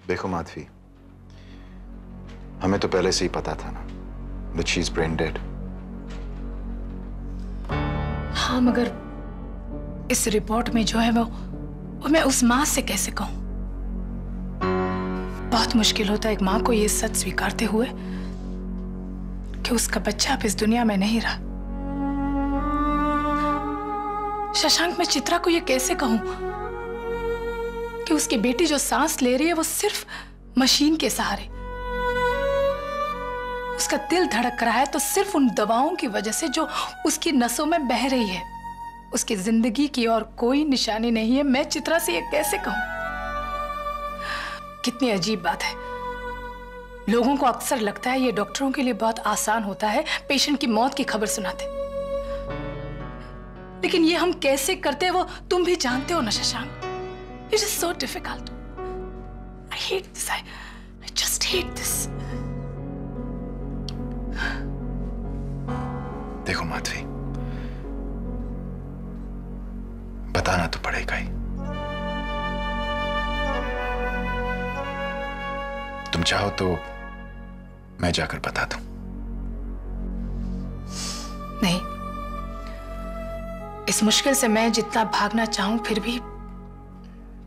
देखो माधवी, हमें तो पहले से ही पता था ना that she is brain dead. हाँ, मगर इस रिपोर्ट में जो है वो मैं उस माँ से कैसे कहूं? बहुत मुश्किल होता है एक माँ को ये सच स्वीकारते हुए कि उसका बच्चा अब इस दुनिया में नहीं रहा। शशांक, मैं चित्रा को ये कैसे कहूं कि उसकी बेटी जो सांस ले रही है वो सिर्फ मशीन के सहारे, उसका दिल धड़क रहा है तो सिर्फ उन दवाओं की वजह से जो उसकी नसों में बह रही है। उसकी जिंदगी की और कोई निशानी नहीं है। मैं चित्रा से ये कैसे कहूं? कितनी अजीब बात है। लोगों को अक्सर लगता है ये डॉक्टरों के लिए बहुत आसान होता है पेशेंट की मौत की खबर सुनाते, लेकिन ये हम कैसे करते हैं वो तुम भी जानते हो ना Shashank. It is so difficult. I hate this. I just hate this. देखो माधवी, बताना तो पड़ेगा ही। तुम चाहो तो मैं जाकर बता दूं। नहीं, इस मुश्किल से मैं जितना भागना चाहूं फिर भी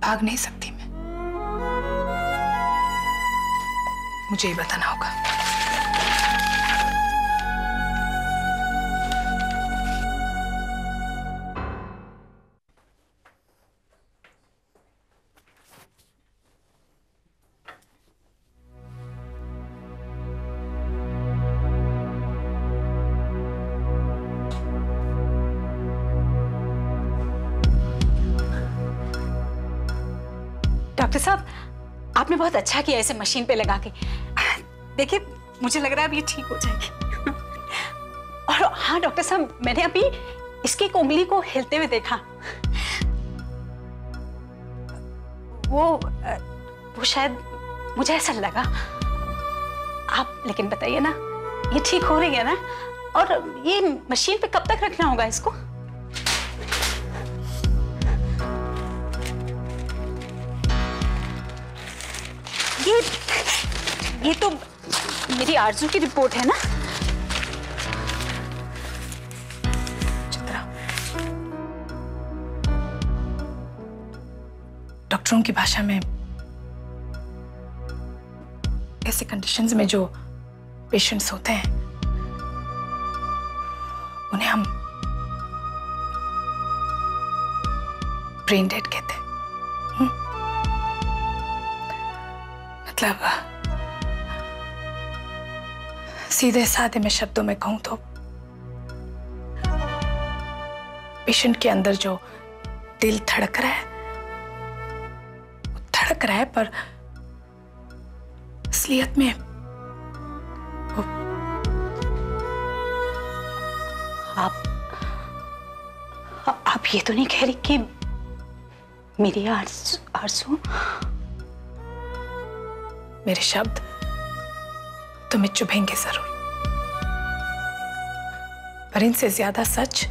भाग नहीं सकती मैं। मुझे ही बताना होगा। डॉक्टर साहब, आपने बहुत अच्छा किया इसे मशीन पे लगा के। देखिए, मुझे लग रहा है अब ये ठीक हो जाएगी। और हाँ डॉक्टर साहब, मैंने अभी इसकी एक उंगली को हिलते हुए देखा। वो शायद, मुझे ऐसा लगा। आप लेकिन बताइए ना, ये ठीक हो रही है ना? और ये मशीन पे कब तक रखना होगा इसको? ये तो मेरी आरजू की रिपोर्ट है ना? चित्रा, डॉक्टरों की भाषा में ऐसे कंडीशंस में जो पेशेंट्स होते हैं उन्हें हम ब्रेन डेड कहते हैं। मतलब सीधे साधे में शब्दों में कहूं तो पेशेंट के अंदर जो दिल धड़क रहा है वो धड़क रहा है, पर असलियत में वो आप ये तो नहीं कह रही कि मेरी आरज़ू? मेरे शब्द तुम्हें चुभेंगे जरूर, पर इनसे ज्यादा सच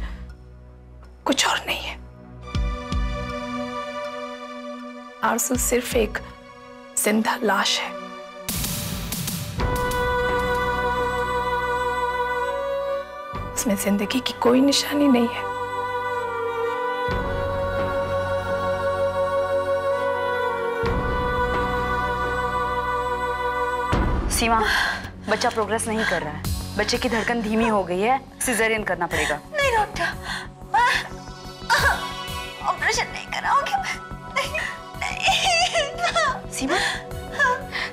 कुछ और नहीं है। आरज़ू सिर्फ एक जिंदा लाश है। उसमें जिंदगी की कोई निशानी नहीं है। सीमा, बच्चा प्रोग्रेस नहीं कर रहा है। बच्चे की धड़कन धीमी हो गई है, सिजेरियन करना पड़ेगा। नहीं डॉक्टर, ऑपरेशन नहीं कराओगे? नहीं। सीमा,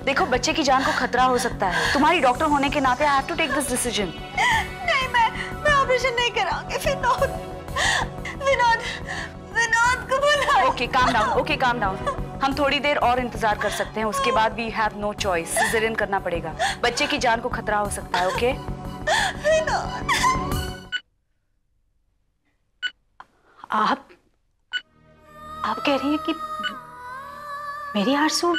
देखो बच्चे की जान को खतरा हो सकता है। तुम्हारी डॉक्टर होने के नाते I have to take this decision. नहीं, मैं ऑपरेशन नहीं कराऊंगी। विनोद को बुला। Okay calm down. हम थोड़ी देर और इंतजार कर सकते हैं, उसके बाद we have no choice, caesarean करना पड़ेगा। बच्चे की जान को खतरा हो सकता है। ओके आप कह रही हैं कि मेरी आरज़ू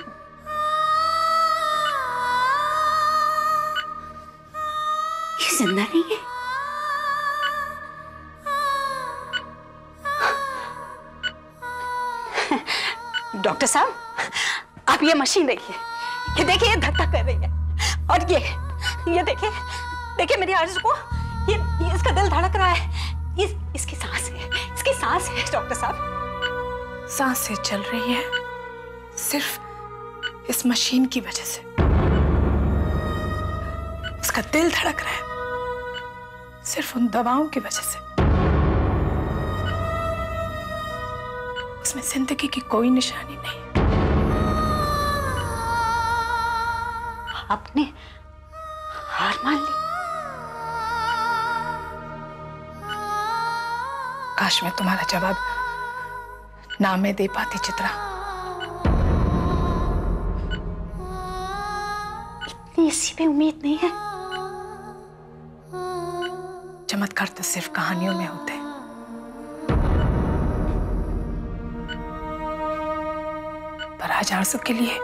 ये जिंदा नहीं है? डॉक्टर साहब, आप ये मशीन देखिए, ये देखिए, ये धक धक कर रही है। और ये देखिए, देखिए मेरी आरज़ू को, ये इसका दिल धड़क रहा है। इसकी सांस है, इसकी सांस है डॉक्टर साहब। सांसें चल रही हैं सिर्फ इस मशीन की वजह से। उसका दिल धड़क रहा है सिर्फ उन दवाओं की वजह से। उसमें जिंदगी की कोई निशानी नहीं। आपने हार मान ली? काश मैं तुम्हारा जवाब ना में दे पाती चित्रा। इतनी इसी पे उम्मीद नहीं है? चमत्कार तो सिर्फ कहानियों में होते हैं। पर आज आरज़ू के लिए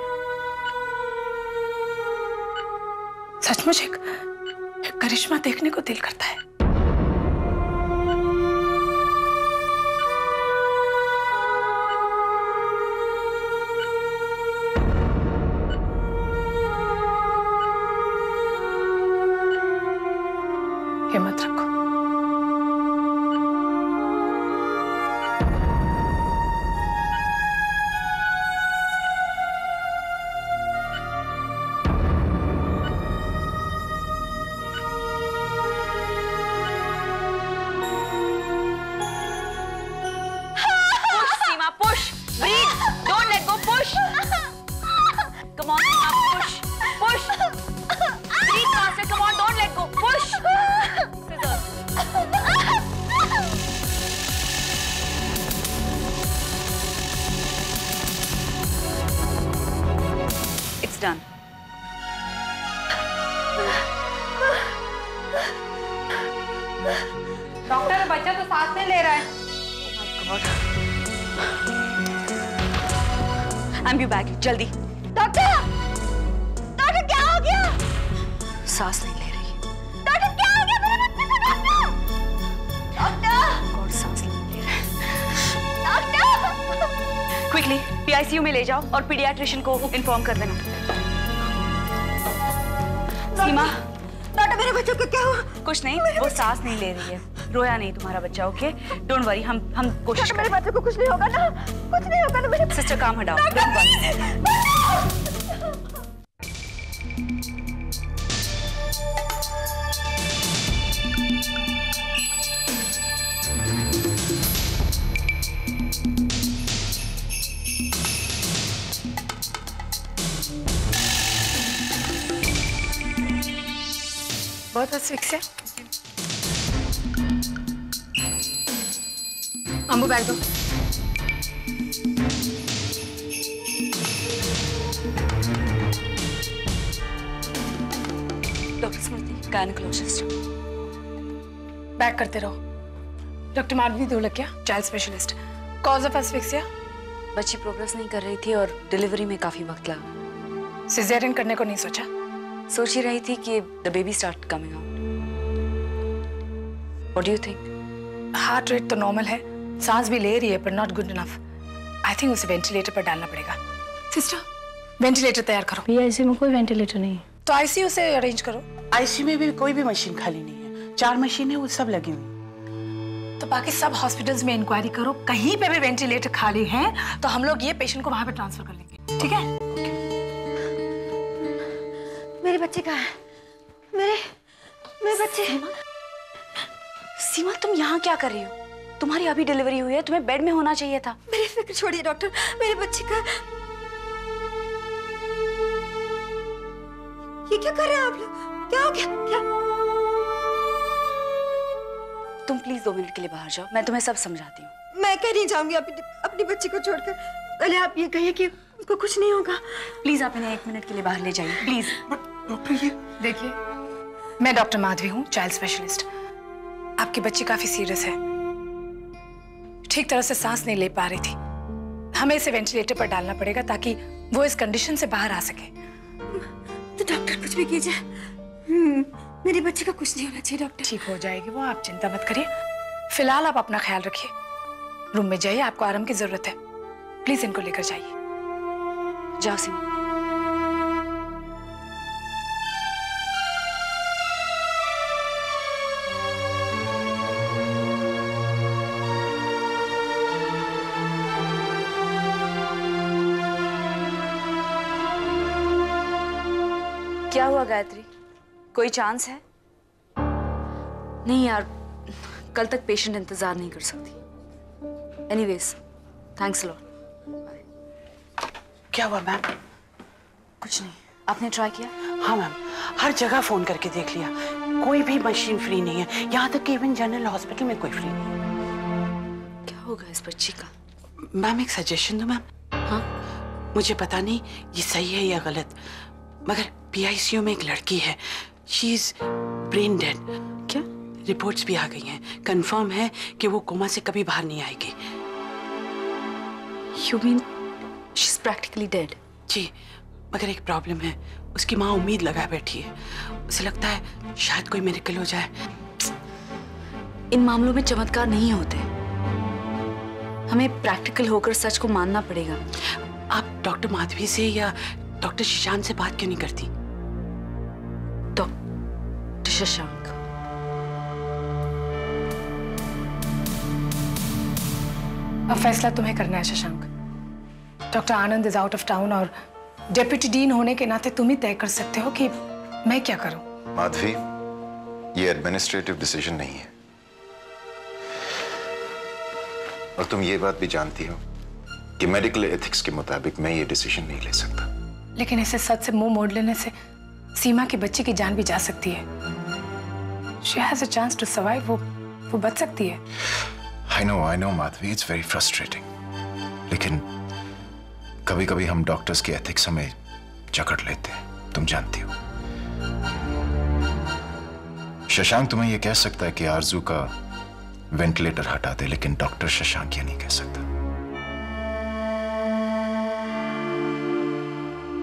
सचमुच एक करिश्मा देखने को दिल करता है। हिम्मत रखो। Done. डॉक्टर, बच्चा तो सांस नहीं ले रहा है। I'm you back. जल्दी। डॉक्टर, डॉक्टर क्या हो गया? सांस नहीं ले रही। डॉक्टर क्या हो गया मेरे बच्चे को? डॉक्टर, डॉक्टर, गॉड सांस नहीं ले रहा। डॉक्टर, क्विकली PICU में ले जाओ और पीडियाट्रिशियन को इन्फॉर्म कर देना। सीमा, डॉक्टर मेरे बच्चे को क्या हुआ? कुछ नहीं, वो सांस नहीं ले रही है। रोया नहीं तुम्हारा बच्चा, ओके? डोंट वरी, हम कोशिश मेरे करें। बच्चे को कुछ नहीं होगा ना? कुछ नहीं होगा ना मेरे सिस्टर काम हटाओ। बहुत अस्फिक्स है। अम्बू बैग दो। डॉक्टर स्मृति, गायनेकोलॉजिस्ट। बैग करते रहो। Doctor Madhavi Dholakia, child specialist. Cause of asphyxia? बच्ची प्रोग्रेस नहीं कर रही थी और डिलीवरी में काफी वक्त लगा। सिजेरियन करने को नहीं सोचा? सोच ही रही थी कि the baby start coming out. What do you think? Heart rate तो नॉर्मल है, सांस भी ले रही है पर not good enough. I think उसे वेंटिलेटर पर डालना पड़ेगा। सिस्टर, वेंटिलेटर तैयार करो। PICU में कोई वेंटिलेटर नहीं है। तो ICU से अरेंज करो। आईसीयू में भी कोई भी मशीन खाली नहीं है। 4 मशीनें वो सब लगी हुई। तो बाकी सब हॉस्पिटल्स में इंक्वायरी करो, कहीं पे भी वेंटिलेटर खाली है तो हम लोग ये पेशेंट को वहां पे ट्रांसफर कर लेंगे, ठीक है? मेरे बच्चे कहाँ है? मेरे बच्चे। सीमा, तुम यहाँ क्या कर रही हो? तुम्हारी अभी डिलीवरी हुई है, तुम्हें बेड में होना चाहिए था। मेरी फिक्र छोड़िए डॉक्टर, मेरे बच्चे का। ये क्या कर रहे हैं आप लोग? क्या हो गया? क्या? तुम प्लीज 2 मिनट के लिए बाहर जाओ, मैं तुम्हें सब समझाती हूँ। मैं कहीं नहीं जाऊंगी अपनी बच्ची को छोड़कर। पहले आप ये कहिए कि उनको कुछ नहीं होगा। प्लीज आप इन्हें 1 मिनट के लिए बाहर ले जाइए, प्लीज। डॉक्टर, ये देखिए, मैं डॉक्टर माधवी हूँ, चाइल्ड स्पेशलिस्ट। आपकी बच्ची काफी सीरियस है, ठीक तरह से सांस नहीं ले पा रही थी। हमें इसे वेंटिलेटर पर डालना पड़ेगा ताकि वो इस कंडीशन से बाहर आ सके। तो डॉक्टर कुछ भी कीजिए, मेरी बच्ची का कुछ नहीं होना चाहिए डॉक्टर। ठीक हो जाएगी वो, आप चिंता मत करिए। फिलहाल आप अपना ख्याल रखिए, रूम में जाइए, आपको आराम की जरूरत है। प्लीज इनको लेकर जाइए। जाओ सीमा। क्या हुआ गायत्री, कोई चांस है? नहीं यार, कल तक पेशेंट इंतजार नहीं कर सकती। Anyways, thanks lot. क्या हुआ मैम? कुछ नहीं। आपने ट्राई किया? हाँ मैम, हर जगह फोन करके देख लिया, कोई भी मशीन फ्री नहीं है, यहाँ तक कि इवन जनरल हॉस्पिटल में कोई फ्री नहीं है। क्या होगा इस बच्ची का? मैम एक सजेशन दो मैम। हाँ? मुझे पता नहीं ये सही है या गलत, मगर PICU में एक लड़की है, शी इज ब्रेन डेड। क्या? रिपोर्ट्स भी आ गई हैं, कंफर्म है कि वो कोमा से कभी बाहर नहीं आएगी। You mean she's practically dead? जी, मगर एक प्रॉब्लम है, उसकी माँ उम्मीद लगाए बैठी है, उसे लगता है शायद कोई मिरेकल हो जाए। इन मामलों में चमत्कार नहीं होते, हमें प्रैक्टिकल होकर सच को मानना पड़ेगा। आप डॉक्टर माधवी से या डॉक्टर शशांक से बात क्यों नहीं करती? डॉक्टर शशांक? अब फैसला तुम्हें करना है Shashank. Doctor Anand is out of town और डेप्यूटी डीन होने के नाते तुम ही तय कर सकते हो कि मैं क्या करूं। माधवी, ये एडमिनिस्ट्रेटिव डिसीजन नहीं है, और तुम ये बात भी जानती हो कि मेडिकल एथिक्स के मुताबिक मैं ये डिसीजन नहीं ले सकता। लेकिन इसे सच से मुंह मोड़ लेने से सीमा के बच्चे की जान भी जा सकती है। She has a chance to survive, वो बच सकती है। I know Madhavi, it's very frustrating, लेकिन कभी कभी हम डॉक्टर्स के एथिक्स हमें जकड़ लेते हैं, तुम जानती हो। शशांक तुम्हें यह कह सकता है कि आरजू का वेंटिलेटर हटा दे, लेकिन डॉक्टर शशांक ये नहीं कह सकता।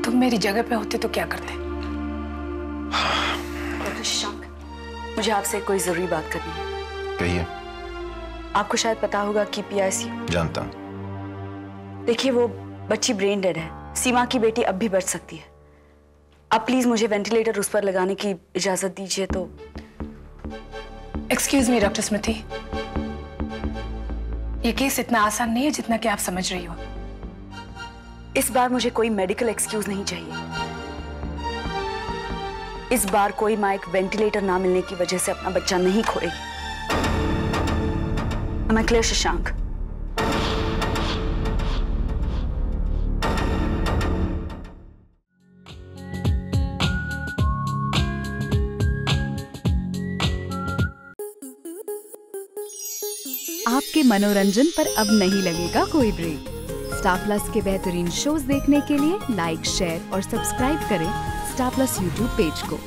तुम मेरी जगह पे होते तो क्या करते? डॉक्टर शशांक, मुझे आपसे कोई जरूरी बात करनी है। कहिए। आपको शायद पता होगा कि PICU। जानता हूं। देखिए, वो बच्ची ब्रेन डेड है, सीमा की बेटी अब भी बच सकती है। आप प्लीज मुझे वेंटिलेटर उस पर लगाने की इजाजत दीजिए तो। एक्सक्यूज मी डॉक्टर स्मृति, ये केस इतना आसान नहीं है जितना कि आप समझ रही हो। इस बार मुझे कोई मेडिकल एक्सक्यूज नहीं चाहिए। इस बार कोई माँ एक वेंटिलेटर ना मिलने की वजह से अपना बच्चा नहीं खोएगी। Am I clear, Shashank? आपके मनोरंजन पर अब नहीं लगेगा कोई ब्रेक। स्टार प्लस के बेहतरीन शोज देखने के लिए लाइक, शेयर और सब्सक्राइब करें स्टार प्लस YouTube पेज को।